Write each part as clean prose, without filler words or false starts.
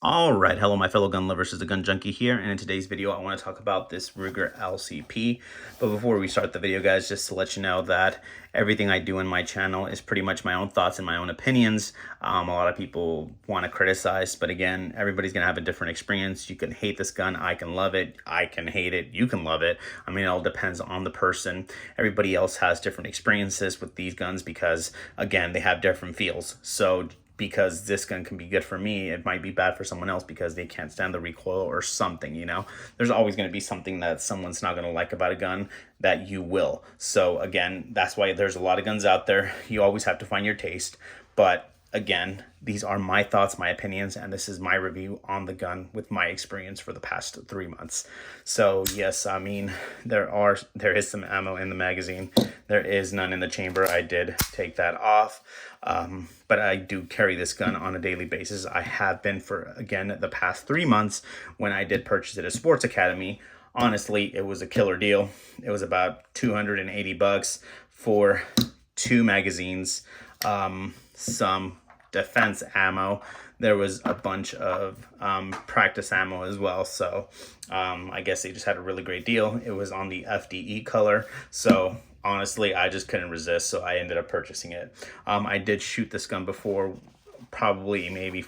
All right, hello my fellow gun lovers, it's the Gun Junkie here, and in today's video I want to talk about this Ruger LCP. But before we start the video, guys, just to let you know that everything I do in my channel is pretty much my own thoughts and my own opinions. A lot of people want to criticize, but again, everybody's going to have a different experience. You can hate this gun, I can love it, I can hate it, you can love it. I mean, it all depends on the person. Everybody else has different experiences with these guns because, again, they have different feels. So because this gun can be good for me, it might be bad for someone else because they can't stand the recoil or something, you know? There's always going to be something that someone's not going to like about a gun that you will. So again, that's why there's a lot of guns out there. You always have to find your taste. But again, these are my thoughts, my opinions, and this is my review on the gun with my experience for the past 3 months. So yes, I mean, there is some ammo in the magazine. There is none in the chamber. I did take that off. But I do carry this gun on a daily basis. I have been for, again, the past 3 months when I did purchase it at Sports Academy. Honestly, it was a killer deal. It was about $280 for 2 magazines, some defense ammo. There was a bunch of practice ammo as well. So I guess they just had a really great deal. It was on the FDE color. So honestly, I just couldn't resist, so I ended up purchasing it. I did shoot this gun before, probably maybe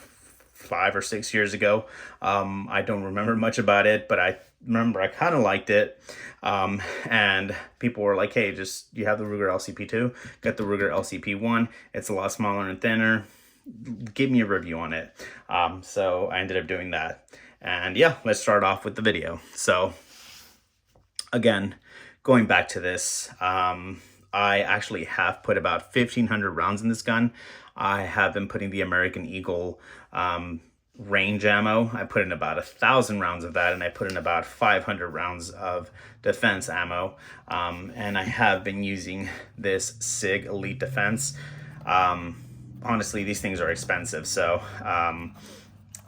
5 or 6 years ago. I don't remember much about it, but I remember I kind of liked it. And people were like, hey, you have the Ruger LCP2, get the Ruger LCP1. It's a lot smaller and thinner. Give me a review on it. So I ended up doing that. And yeah, let's start off with the video. So again, going back to this, I actually have put about 1,500 rounds in this gun. I have been putting the American Eagle range ammo. I put in about 1,000 rounds of that, and I put in about 500 rounds of defense ammo. And I have been using this SIG Elite Defense. Honestly, these things are expensive, so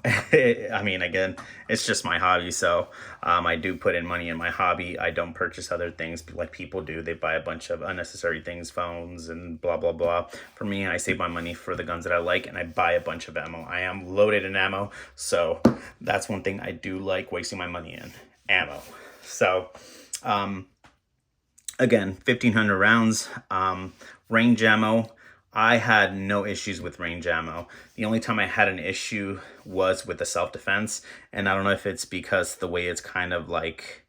I mean, again, it's just my hobby, so I do put in money in my hobby. I don't purchase other things like people do. They buy a bunch of unnecessary things, phones and blah, blah, blah. For me, I save my money for the guns that I like, and I buy a bunch of ammo. I am loaded in ammo, so that's one thing I do like wasting my money in, ammo. So, again, 1,500 rounds, range ammo. I had no issues with range ammo. The only time I had an issue was with the self-defense, and I don't know if it's because the way it's kind of like,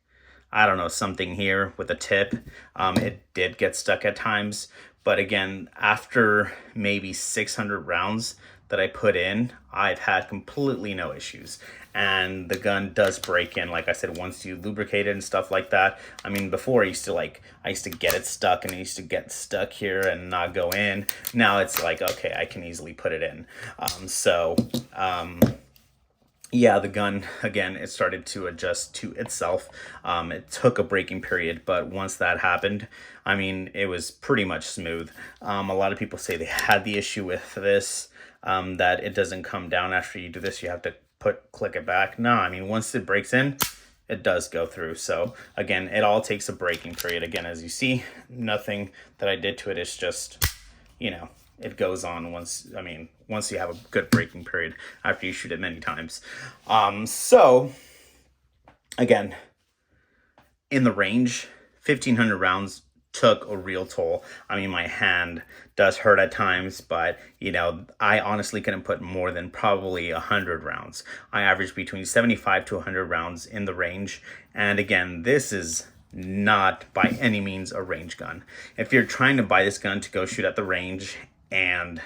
I don't know, something here with the tip. It did get stuck at times, but again, after maybe 600 rounds that I put in, I've had completely no issues. And the gun does break in, like I said, once you lubricate it and stuff like that. I mean, before I used to get it stuck, and it used to get stuck here and not go in. Now it's like, okay, I can easily put it in. Yeah, the gun, again, it started to adjust to itself. It took a breaking period, but once that happened, I mean, it was pretty much smooth. A lot of people say they had the issue with this, that it doesn't come down after you do this. You have to click it back. No, I mean, once it breaks in, it does go through. So again, it all takes a breaking period. Again, as you see, nothing that I did to it is just, you know, it goes on once you have a good breaking period after you shoot it many times. So again, in the range, 1,500 rounds took a real toll. I mean, my hand does hurt at times, but you know, I honestly couldn't put more than probably 100 rounds. I average between 75 to 100 rounds in the range. And again, this is not by any means a range gun. If you're trying to buy this gun to go shoot at the range and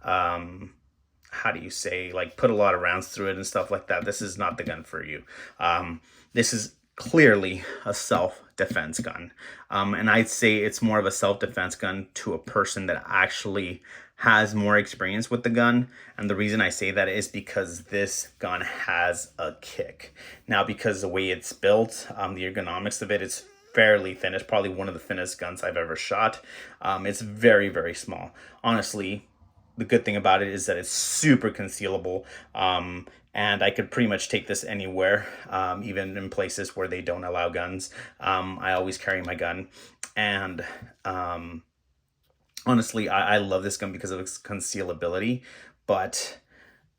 how do you say, like, put a lot of rounds through it and stuff like that, this is not the gun for you. This is clearly a self-defense gun, and I'd say it's more of a self-defense gun to a person that actually has more experience with the gun. And the reason I say that is because this gun has a kick. Now, because the way it's built, the ergonomics of it is fairly thin. It's probably one of the thinnest guns I've ever shot. It's very, very small. Honestly, the good thing about it is that it's super concealable. And I could pretty much take this anywhere, even in places where they don't allow guns. I always carry my gun. And honestly, I love this gun because of its concealability. But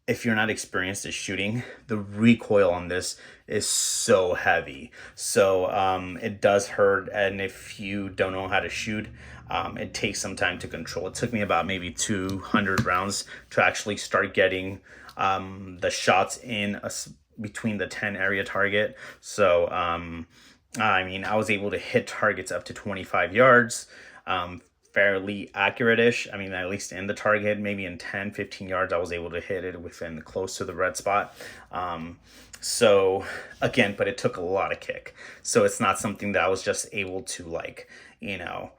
if you're not experienced at shooting, the recoil on this is so heavy. So it does hurt. And if you don't know how to shoot, it takes some time to control. It took me about maybe 200 rounds to actually start getting the shots in between the 10 area target. So, I mean, I was able to hit targets up to 25 yards. Fairly accurate-ish. I mean, at least in the target, maybe in 10, 15 yards, I was able to hit it within close to the red spot. So again, but it took a lot of kick. So it's not something that I was just able to, like, you know,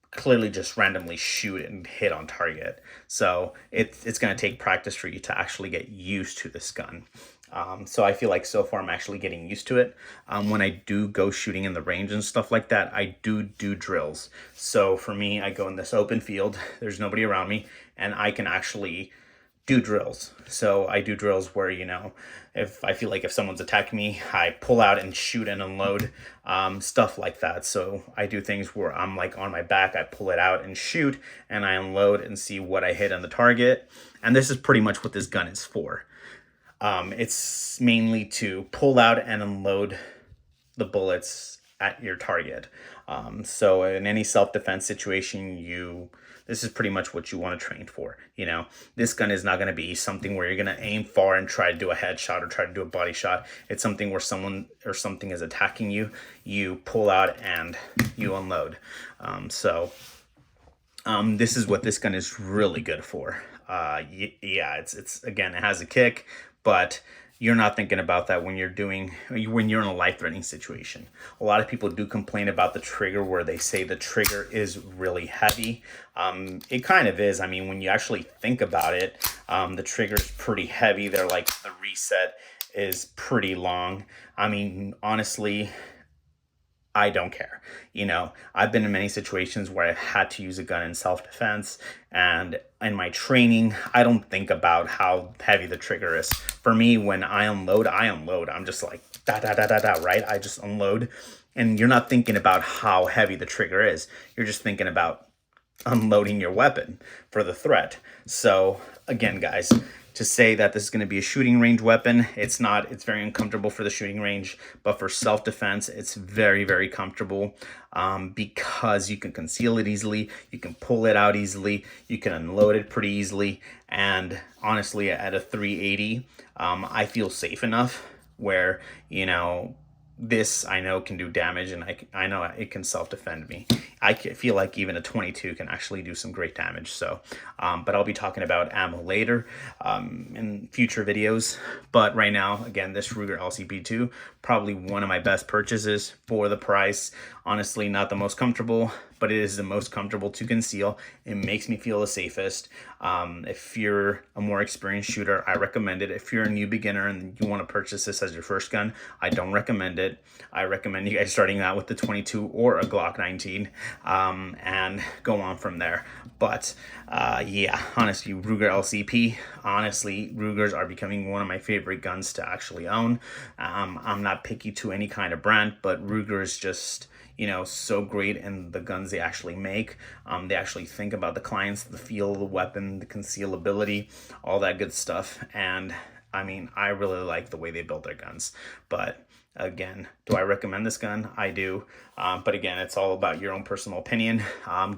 clearly just randomly shoot and hit on target. So it's going to take practice for you to actually get used to this gun. So I feel like so far I'm actually getting used to it. When I do go shooting in the range and stuff like that, I do drills. So for me, I go in this open field, there's nobody around me, and I can actually do drills. So I do drills where, you know, if I feel like if someone's attacking me, I pull out and shoot and unload, stuff like that. So I do things where I'm like on my back, I pull it out and shoot, and I unload and see what I hit on the target. And this is pretty much what this gun is for. It's mainly to pull out and unload the bullets at your target. So in any self-defense situation, this is pretty much what you want to train for. You know, this gun is not going to be something where you're going to aim far and try to do a headshot or try to do a body shot. It's something where someone or something is attacking you, you pull out and you unload. This is what this gun is really good for. Yeah, it's again, it has a kick, but you're not thinking about that when you're in a life-threatening situation. A lot of people do complain about the trigger, where they say the trigger is really heavy. It kind of is. I mean, when you actually think about it, the trigger is pretty heavy. They're like, the reset is pretty long. I mean, honestly, I don't care. You know, I've been in many situations where I've had to use a gun in self-defense, and in my training, I don't think about how heavy the trigger is. For me, when I unload. I'm just like, da, da, da, da, da, right? I just unload, and you're not thinking about how heavy the trigger is. You're just thinking about unloading your weapon for the threat. So again, guys, to say that this is going to be a shooting range weapon, it's not. It's very uncomfortable for the shooting range, but for self-defense, it's very, very comfortable, because you can conceal it easily, you can pull it out easily, you can unload it pretty easily, and honestly, at a 380, I feel safe enough where, you know, this I know can do damage, and I know it can self-defend me. I feel like even a 22 can actually do some great damage. So, but I'll be talking about ammo later in future videos. But right now, again, this Ruger LCP2, probably one of my best purchases for the price. Honestly, not the most comfortable, but it is the most comfortable to conceal. It makes me feel the safest. If you're a more experienced shooter, I recommend it. If you're a new beginner and you want to purchase this as your first gun, I don't recommend it. I recommend you guys starting out with the 22 or a Glock 19, and go on from there. But yeah, honestly, Ruger LCP, honestly, Rugers are becoming one of my favorite guns to actually own. I'm not picky to any kind of brand, but Ruger is just, you know, so great in the guns they actually make. They actually think about the clients, the feel of the weapon, the concealability, all that good stuff. And I mean, I really like the way they build their guns. But again, do I recommend this gun? I do. But again, it's all about your own personal opinion.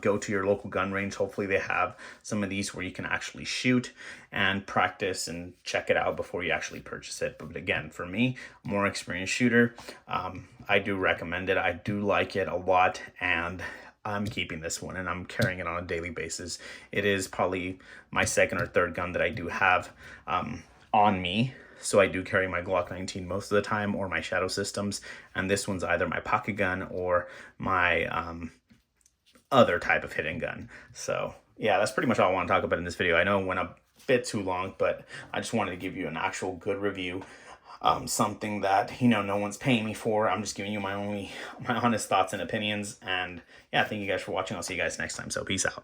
Go to your local gun range. Hopefully they have some of these where you can actually shoot and practice and check it out before you actually purchase it. But again, for me, more experienced shooter, I do recommend it. I do like it a lot, and I'm keeping this one and I'm carrying it on a daily basis. It is probably my second or third gun that I do have on me. So I do carry my Glock 19 most of the time, or my Shadow Systems, and this one's either my pocket gun or my other type of hidden gun. So yeah, that's pretty much all I want to talk about in this video. I know it went a bit too long, but I just wanted to give you an actual good review. Something that, you know, no one's paying me for. I'm just giving you my honest thoughts and opinions. And yeah, thank you guys for watching. I'll see you guys next time. So peace out.